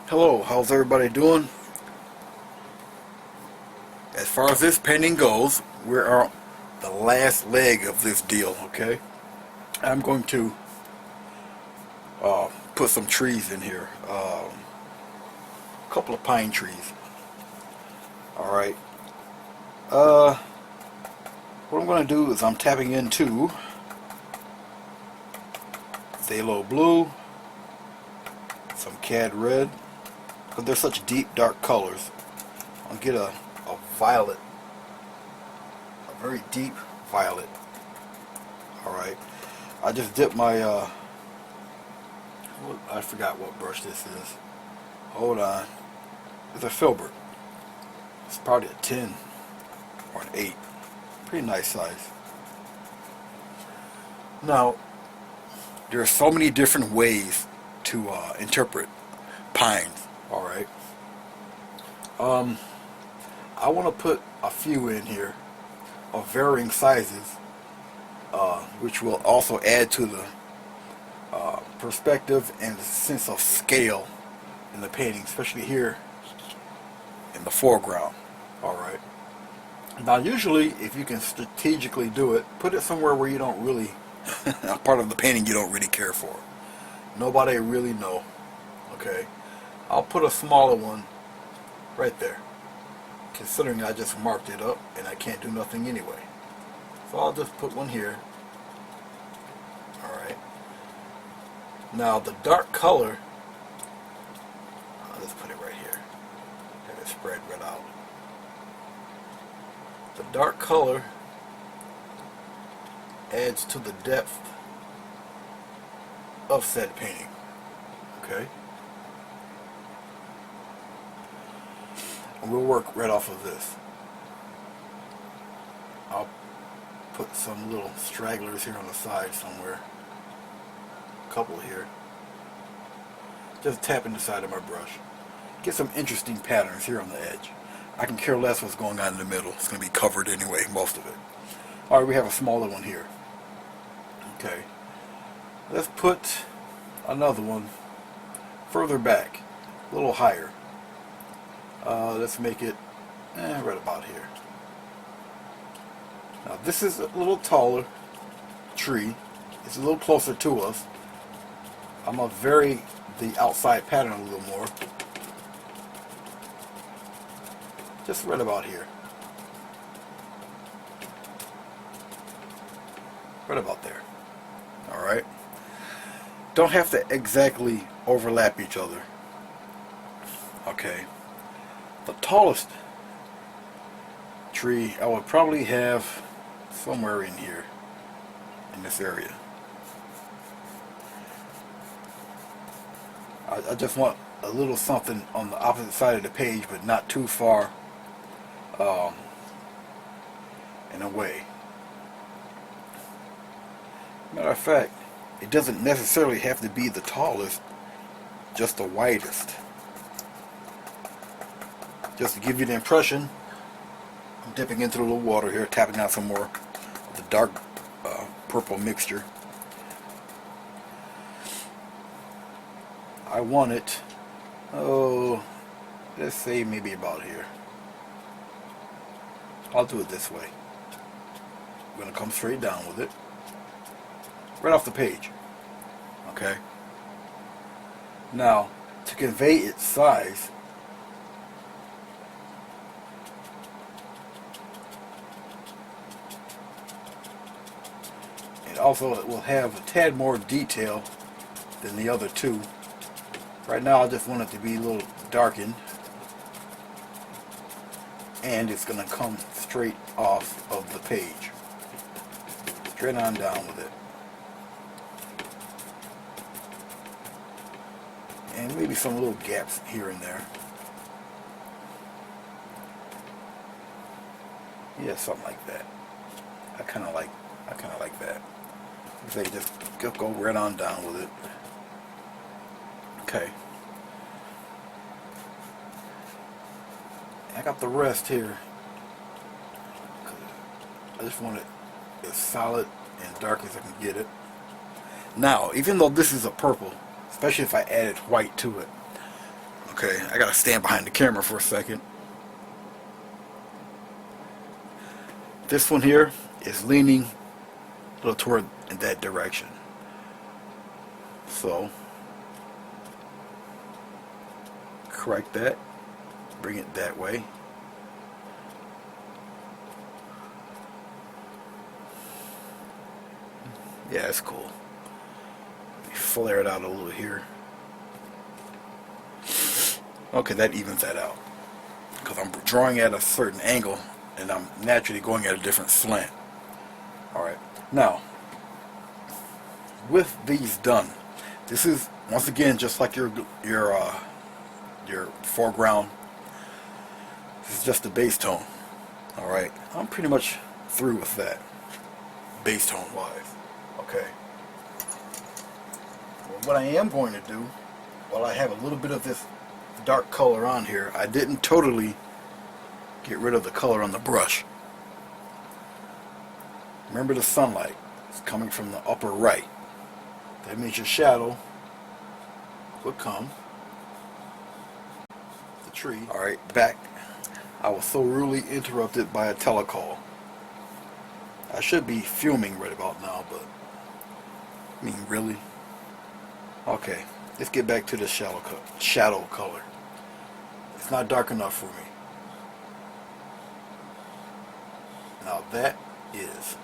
Hello, how's everybody doing? As far as this painting goes, we're on the last leg of this deal, okay? I'm going to put some trees in here. A couple of pine trees. Alright. What I'm going to do is I'm tapping into phthalo blue, some cad red, because they're such deep, dark colors. I'll get a violet, a very deep violet. Alright, I just dipped my, I forgot what brush this is. Hold on. It's a filbert. It's probably a 10 or an 8. Pretty nice size. Now, there are so many different ways to interpret pines. Alright. I want to put a few in here of varying sizes, which will also add to the perspective and the sense of scale in the painting, especially here in the foreground. Alright. Now usually, if you can strategically do it, put it somewhere where you don't really, a part of the painting you don't really care for. Nobody really know. Okay. I'll put a smaller one right there, considering I just marked it up and I can't do nothing anyway. So I'll just put one here. Alright. Now the dark color, I'll just put it right here. Have it spread right out. The dark color adds to the depth of said painting. Okay? And we'll work right off of this. I'll put some little stragglers here on the side somewhere. A couple here. Just tapping the side of my brush. Get some interesting patterns here on the edge. I can care less what's going on in the middle. It's going to be covered anyway, most of it. Alright, we have a smaller one here. Okay. Let's put another one further back. A little higher. Let's make it right about here. Now this is a little taller tree. It's a little closer to us. I'm going to vary the outside pattern a little more. Just right about here. Right about there. Alright. Don't have to exactly overlap each other. Okay. The tallest tree I would probably have somewhere in here, in this area. I just want a little something on the opposite side of the page, but not too far in a way. Matter of fact, it doesn't necessarily have to be the tallest, just the widest. Just to give you the impression, I'm dipping into a little water here, tapping out some more of the dark purple mixture. I want it, let's say maybe about here. I'll do it this way. I'm going to come straight down with it. Right off the page. Okay? Now, to convey its size, also it will have a tad more detail than the other two. Right now I just want it to be a little darkened, and it's going to come straight off of the page, straight on down with it, and maybe some little gaps here and there. Yeah, something like that. I kind of like that. They just go right on down with it. Okay. I got the rest here. I just want it as solid and dark as I can get it. Now, even though this is a purple, especially if I added white to it, Okay, I gotta stand behind the camera for a second. This one here is leaning a little toward in that direction. So, correct that, bring it that way. Yeah, that's cool. Let me flare it out a little here. Okay, that evens that out. Because I'm drawing at a certain angle and I'm naturally going at a different slant. Alright, now, with these done, this is, once again, just like your foreground. This is just the base tone. Alright, I'm pretty much through with that, base tone wise. Okay. Well, what I am going to do, while I have a little bit of this dark color on here, I didn't totally get rid of the color on the brush. Remember, the sunlight is coming from the upper right. That means your shadow would come. The tree. Alright, back. I was so rudely interrupted by a telecall. I should be fuming right about now, but I mean, really? Okay, let's get back to the shadow color. It's not dark enough for me. Now that is.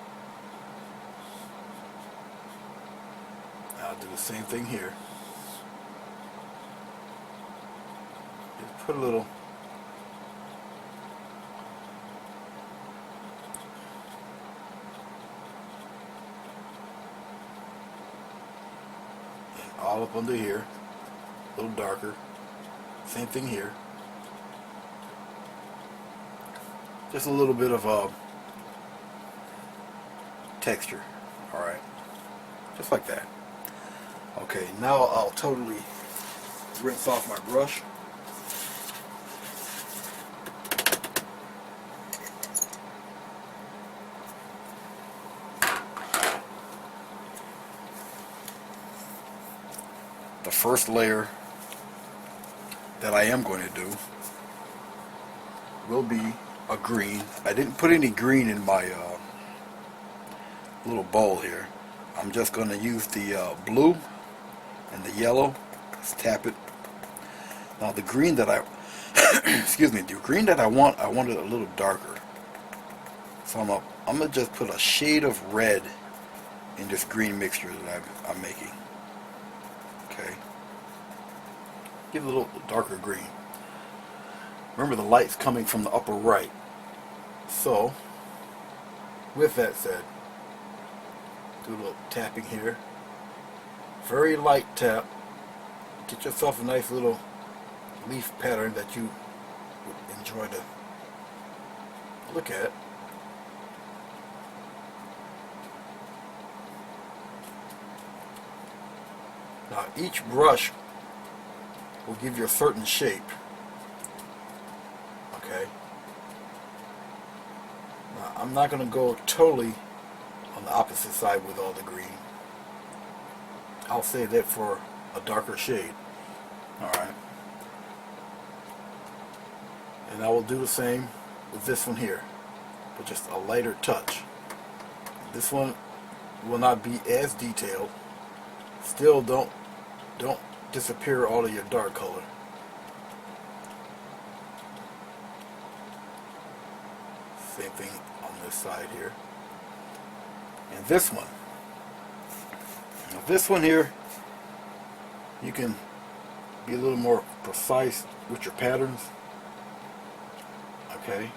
I'll do the same thing here. Just put a little. And all up under here. A little darker. Same thing here. Just a little bit of texture. Alright. Just like that. Okay, now I'll totally rinse off my brush. The first layer that I am going to do will be a green. I didn't put any green in my little bowl here. I'm just going to use the blue and the yellow. Let's tap it. Now the green that I excuse me, the green that I want it a little darker. So I'm gonna just put a shade of red in this green mixture that I'm making. Okay. Give it a little darker green. Remember, the light's coming from the upper right. So, with that said, do a little tapping here. Very light tap. Get yourself a nice little leaf pattern that you would enjoy to look at. Now each brush will give you a certain shape. Okay. Now I'm not going to go totally on the opposite side with all the green. I'll save that for a darker shade. Alright. And I will do the same with this one here, but just a lighter touch. This one will not be as detailed. Still don't disappear all of your dark color. Same thing on this side here. And this one. Now this one here, you can be a little more precise with your patterns. Okay.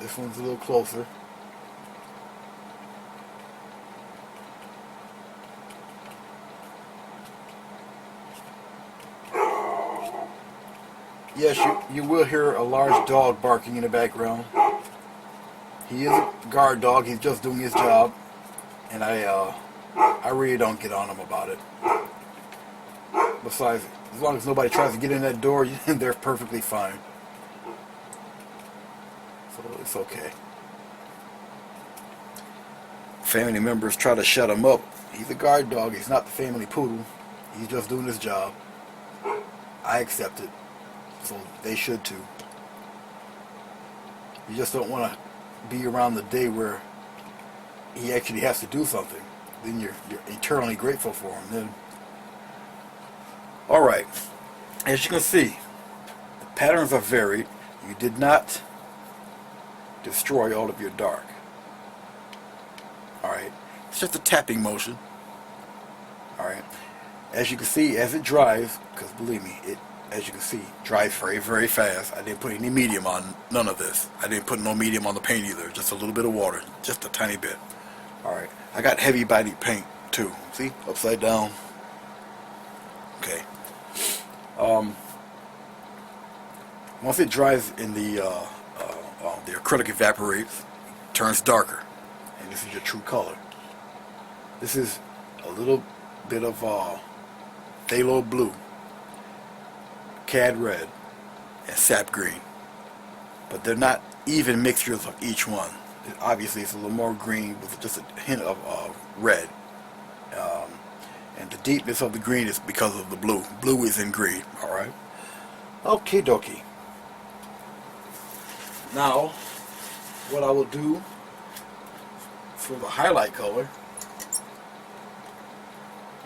This one's a little closer. Yes, you will hear a large dog barking in the background. He is a guard dog. He's just doing his job, and I really don't get on him about it. Besides, as long as nobody tries to get in that door, they're perfectly fine. So it's okay. Family members try to shut him up. He's a guard dog. He's not the family poodle. He's just doing his job. I accept it. So they should too. You just don't want to be around the day where he actually has to do something. Then you're eternally grateful for him. Then, all right. As you can see, the patterns are varied. You did not destroy all of your dark. All right. It's just a tapping motion. All right. As you can see, as it dries, because believe me, it, as you can see, dries very, very fast. I didn't put any medium on none of this. I didn't put no medium on the paint either. Just a little bit of water, just a tiny bit. All right. I got heavy body paint too. See, upside down. Okay. Once it dries in the acrylic evaporates, turns darker, and this is your true color. This is a little bit of phthalo blue, cad red, and sap green, but they're not even mixtures of each one. Obviously, it's a little more green with just a hint of red, and the deepness of the green is because of the blue. Blue is in green. All right. Okay, dokie. Now, what I will do for the highlight color,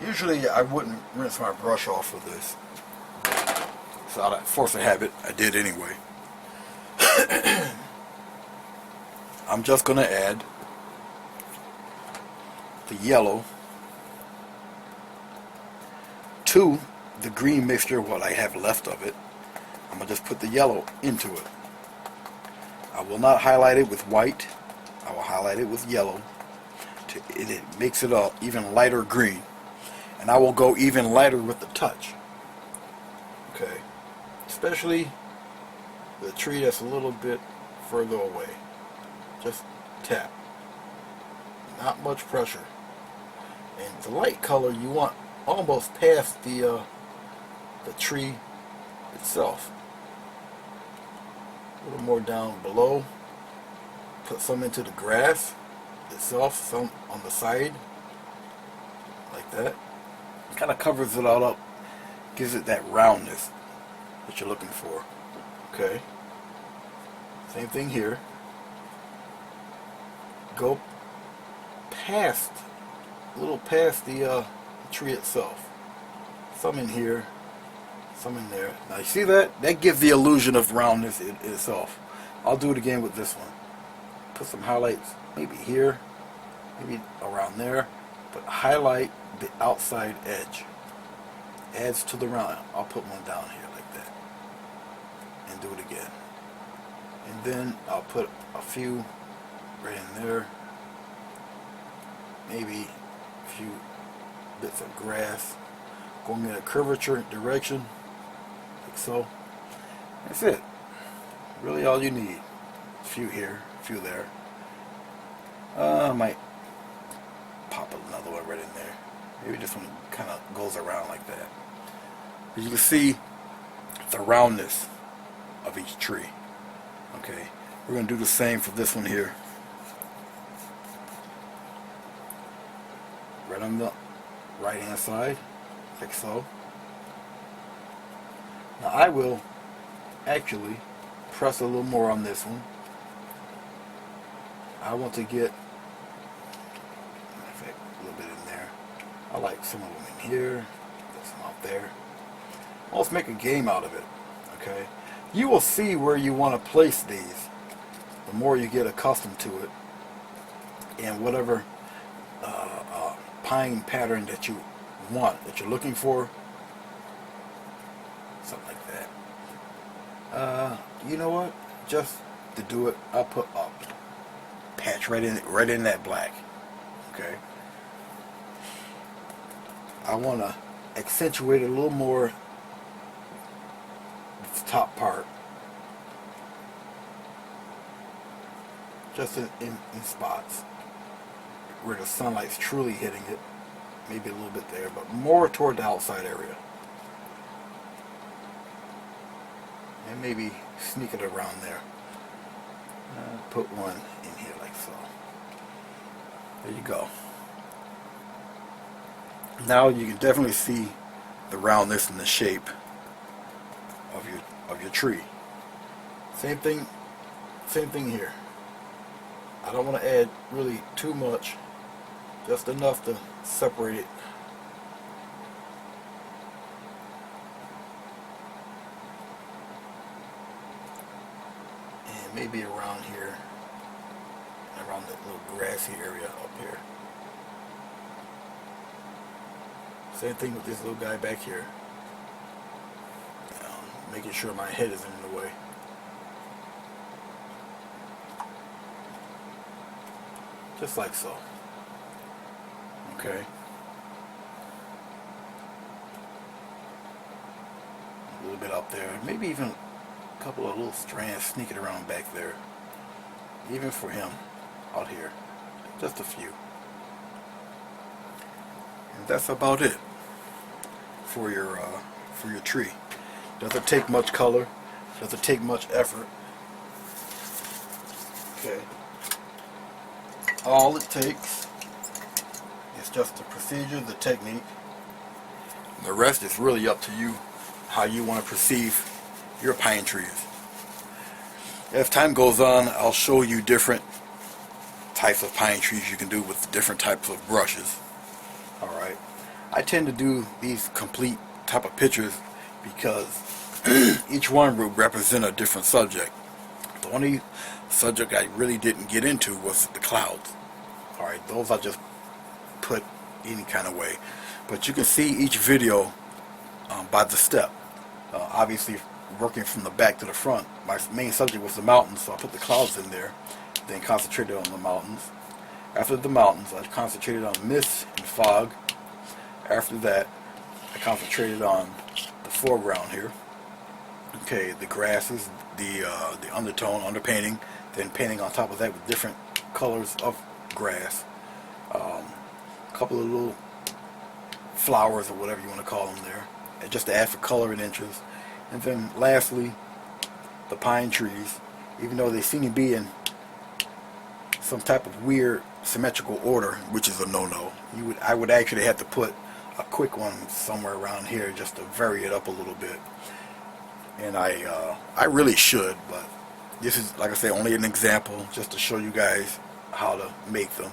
usually I wouldn't rinse my brush off for this. So out of force of habit, I did anyway. I'm just going to add the yellow to the green mixture, what I have left of it. I'm going to just put the yellow into it. I will not highlight it with white. I will highlight it with yellow. It makes it a even lighter green. And I will go even lighter with the touch. Okay. Especially the tree that's a little bit further away. Just tap. Not much pressure. And the light color you want almost past the tree itself. A little more down below. Put some into the grass itself, some on the side, like that. It kind of covers it all up, gives it that roundness that you're looking for. Okay. Same thing here. Go past, a little past the tree itself. Some in here, some in there. Now you see that? That gives the illusion of roundness itself. I'll do it again with this one. Put some highlights maybe here, maybe around there, but highlight the outside edge. Adds to the round. I'll put one down here like that. And do it again. And then I'll put a few right in there. Maybe a few bits of grass going in a curvature direction, like so. That's it. Really all you need. A few here, a few there. I might pop another one right in there. Maybe this one kind of goes around like that. But you can see the roundness of each tree. Okay, we're going to do the same for this one here. Right on the right hand side, like so. Now I will actually press a little more on this one. I want to get, in fact, a little bit in there. I like some of them in here, some out there. Let's make a game out of it. Okay, you will see where you want to place these the more you get accustomed to it, and whatever pine pattern that you want, that you're looking for, something like that. You know what? Just to do it, I'll put a patch right in that black. Okay. I want to accentuate it a little more. This top part, just in spots where the sunlight's truly hitting it. Maybe a little bit there, but more toward the outside area. And maybe sneak it around there. Put one in here like so. There you go. Now you can definitely see the roundness and the shape of your tree. Same thing here. I don't want to add really too much, just enough to separate it. And maybe around here, around that little grassy area up here. Same thing with this little guy back here. Making sure my head isn't in the way. Just like so. Okay. A little bit up there. Maybe even a couple of little strands sneaking around back there. Even for him out here. Just a few. And that's about it for your tree. Doesn't take much color, doesn't take much effort. Okay. All it takes is just the procedure, the technique. The rest is really up to you, how you want to perceive your pine trees. As time goes on, I'll show you different types of pine trees you can do with different types of brushes. Alright. I tend to do these complete type of pictures because each one would represent a different subject. The only subject I really didn't get into was the clouds. Alright, those I just put any kind of way. But you can see each video by the step. Obviously, working from the back to the front, my main subject was the mountains, so I put the clouds in there, then concentrated on the mountains. After the mountains, I concentrated on mist and fog. After that, I concentrated on the foreground here. Okay, the grasses, the undertone, underpainting, then painting on top of that with different colors of grass. A couple of little flowers or whatever you want to call them there, and just to add for color and interest. And then lastly, the pine trees, even though they seem to be in some type of weird symmetrical order, which is a no-no. I would actually have to put a quick one somewhere around here just to vary it up a little bit. And I really should, but this is, like I say, only an example just to show you guys how to make them.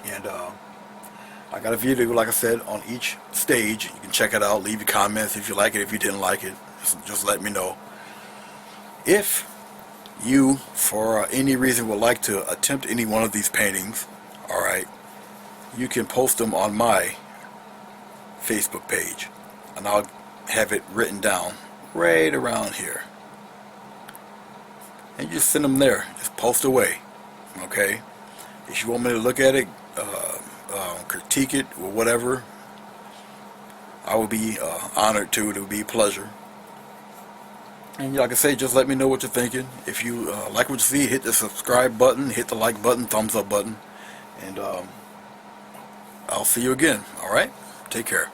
And I got a video, like I said, on each stage. You can check it out, leave your comments if you like it, if you didn't like it, just let me know. If you, for any reason, would like to attempt any one of these paintings, alright, you can post them on my Facebook page, and I'll have it written down right around here, and just send them there. Just post away. Okay, if you want me to look at it, critique it or whatever, I will be honored to. It will be a pleasure. And like I say, just let me know what you're thinking. If you like what you see, hit the subscribe button, hit the like button, thumbs up button, and I'll see you again. Alright, take care.